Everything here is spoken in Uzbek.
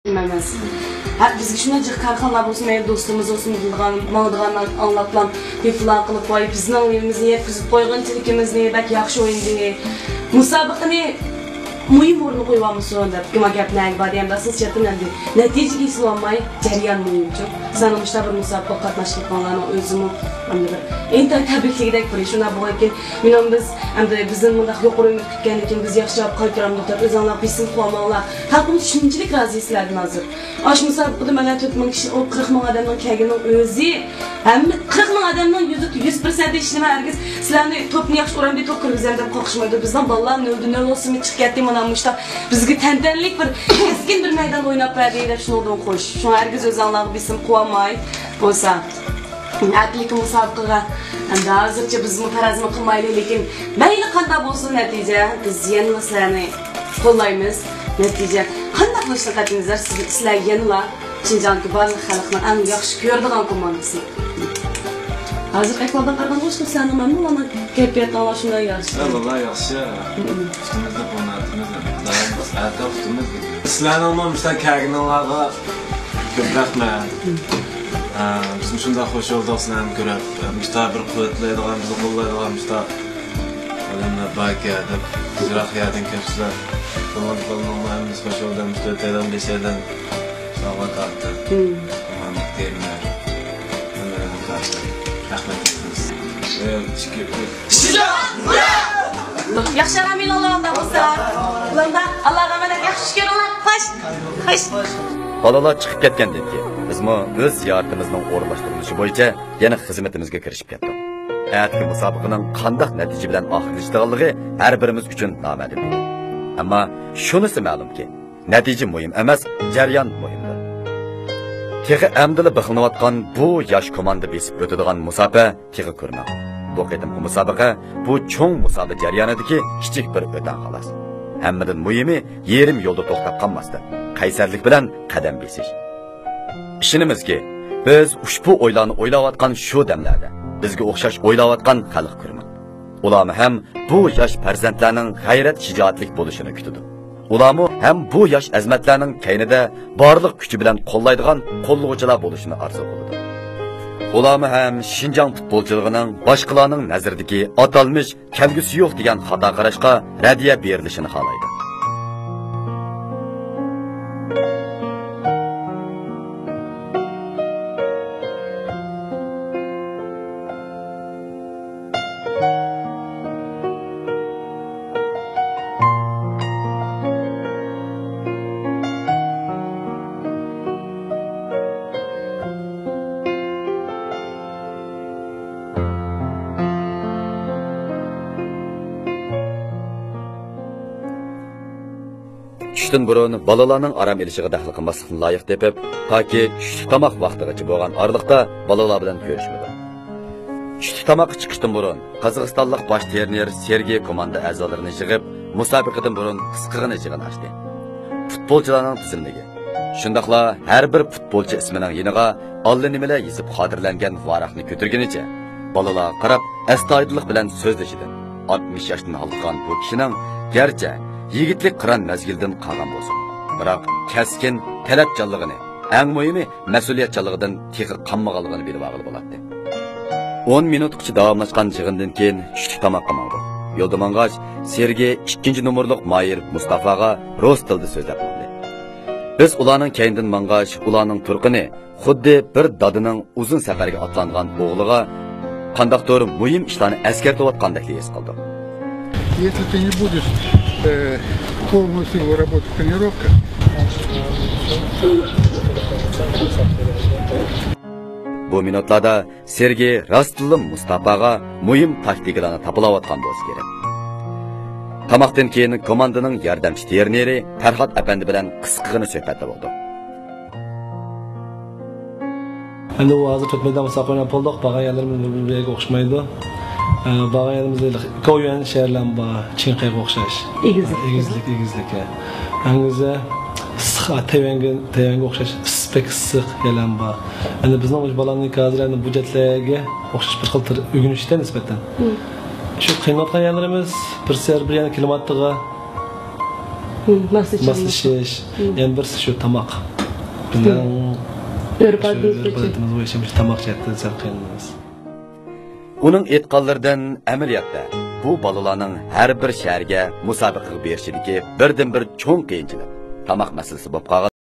Bilmez. Biz şunca karxanlar olsun, ev dostumuz olsun, mağdığanlar anlatılan bir falan kılıp var. Bizim oyunumuzu yetkizip koyğun tilkimizni belki yaxşı oyun diye. Musabıqını mühim orunu koyuyormuş sonunda. Kima gaplar var diyem basın çatın endi. Netice islanmay jarayan mühim çok. Sanmışlar bir musabıqa qatnaşqanlarning özümü endi tabrikligidek bir shuna bo'lgan. Mening biz endi bizning bunda yuqori umid kutgan ekan biz yaxshilab qaytaramizlar. O'zinglar bilsin qolmanglar. Xalqimiz shunchalik rozi sizlardan hozir. Ash musabaqada mana 4 ming kishi, 40 ming odamning kelganining o'zi, hamma 40 ming odamning 100% ishlama hargiz sizlarni to'pni yaxshi uram deb to'p kirgizam deb qo'rqishmaydi. Bizdan bolalar nol olsun chiqib ketdi mana mushta. Bizga tantanlik bir keskin bir maydon o'ynab berdi deb shundan qo'sh. Shu hargiz o'zinglar bilsin qolmay bo'lsa. Atlik musabaqaga endi hozircha bizmi farazmi qilmaylik, lekin mayli qanday bo'lsin natija biz yana sizlarni qo'llaymiz. Natija qanday qilishni qatningizlar sizlar yana Şinjanki barliq xalqning eng yaxshi ko'radigan komandasi. Hozir qayerdan qaragan bo'lsa sizlarni mamnun bo'lgan kayfiyat ana shunday yaxshi. Vallahi yaxshi. Ustimizda qonatimiz, hayatda ustimiz. Sizlarni olmamizdan kelganlarga ko'p rahmat. Bizim şunda hoş olduklarını görüp, müstah bir kuvvetliydiklarını, bizi qo'llaydigan müstah odamlar belki deb tezroq yerdan kelibsizlar. Ko'mir qilolmaymiz, hoş olduk, müstah taydan beşerdan sog'at oldi. Ko'mir terma. Rahmat etamiz. Yaxshi amin Allohdan bo'lsa. Ularda Allohga rahmat, yaxshi ko'ringlar. Xo'sh. Balalar chiqib ketgandan keyin bizmi o'z ziyoratimizning o'rinlashtirilishi bo'yicha yana xizmatimizga kirishib ketdik. Aytgan musobaqaning qanday natija bilan oxirlashganligi har birimiz uchun noma'lum. Ammo shunisi ma'lumki, natija muhim emas, jarayon muhimdir. Texi amdili bixlinayotgan bu yosh komanda besib o'tadigan musobaqa texi ko'rmang. Bu qadimgi musobaqa bu cho'ng musobaqa jarayonidagi kichik bir o'tan xolos. Hammadan muhimi yerim yo'lda to'xtab qolmasdan qaysarlik bilan qadam besish. Ishonimizki, biz ushbu o'ylarni o'ylayotgan shu damlarda bizga o'xshash o'ylayotgan xalq ko'rmak. Ularni ham bu yosh farzandlarning g'ayrat shijoatlik bo'lishini kutadi. Ularni ham bu yosh azmatlarning kaynida barliq kuchi bilan qo'llaydigan qo'llovchilar bo'lishini orzu qiladi. Ularni ham Şinjan futbolchiligining boshqalarning nazaridagi atalmish kelgusi yo'q degan xato qarashga radiya berilishini xohlaydi. Tushdan burun balalarning aram elishiga daxl qilmaslikni loyiq tepib, toki tushlik tomoq vaqtigacha bo'lgan oraliqda balalar bilan ko'rishmadi. Tushlik tomoqqa chiqishdan burun Qozog'istonlik bosh trener Sergey komanda a'zolarini yig'ib, musobaqadan burun qisqigina yig'in ochdi. Futbolchilarning tizimligi, shundaqla har bir futbolchi ismining yeniga allanimalar yozib xotirlangan varaqni ko'targanicha balalar qarab astoydillik bilan so'zlashidan 60 yoshdan olgan bu kishining garchi yigitlik qiran mezgildan qolgan bo'lsin, biroq kaskin talabchanligini, eng muhimi mas'uliyatchanligidan texi qanmaganligini bilib olib bo'ladi. 10 minutgacha davomlashgan yig'indan keyin tushlik tomoqqa mangdi. Yo'lda mang'ach Sergey 2-nomerlik Mayir Mustafaga rus tilida so'zlab qoldi. Biz ularning keyindan mang'ach ularning turqini xuddi bir dadining uzun safarga otlangan o'g'liga qandaqdir muhim ishlarni eskartayotgandek his qildim. Если ты не будешь полную силу работать в тренировках, bu minutlarda Sergey Rostlim Mustafaga muhim taktikalarni tapilayotgan bo'lsa kerak. Tomoqdan keyin komandaning yordamchi treneri Farhod apandi bilan qisqagina suhbatda bo'ldi. Endi u hozir to'pmaydan musobaqa o'ynab bo'ldik, bag'an yerlarimiz bir-biriga o'xshamaydi. Bag'an yerimizda Ko'yan shaharlar bor, Chinqayga o'xshash. Egizlik. Hangisi Tayvanga o'xshash issiq yalan bor. Endi bizning bolalarning hozirlarni bu jatlarga o'xshash bir xil o'rganishda nisbatan. Shu qiynatgan yerlarimiz bir ser bir yana kilometrga Nasıl işiş, yani birisi şu tamak. Bizden örf-adetimiz boyunca tamak jetdi sal qiyinmiz. Uning aytganlaridan amaliyotda bu bolalarning har bir shaharga musobaqa berishidagi birdan bir cho'ng qiyinchilik tamoq masalasi bo'lib qolgan.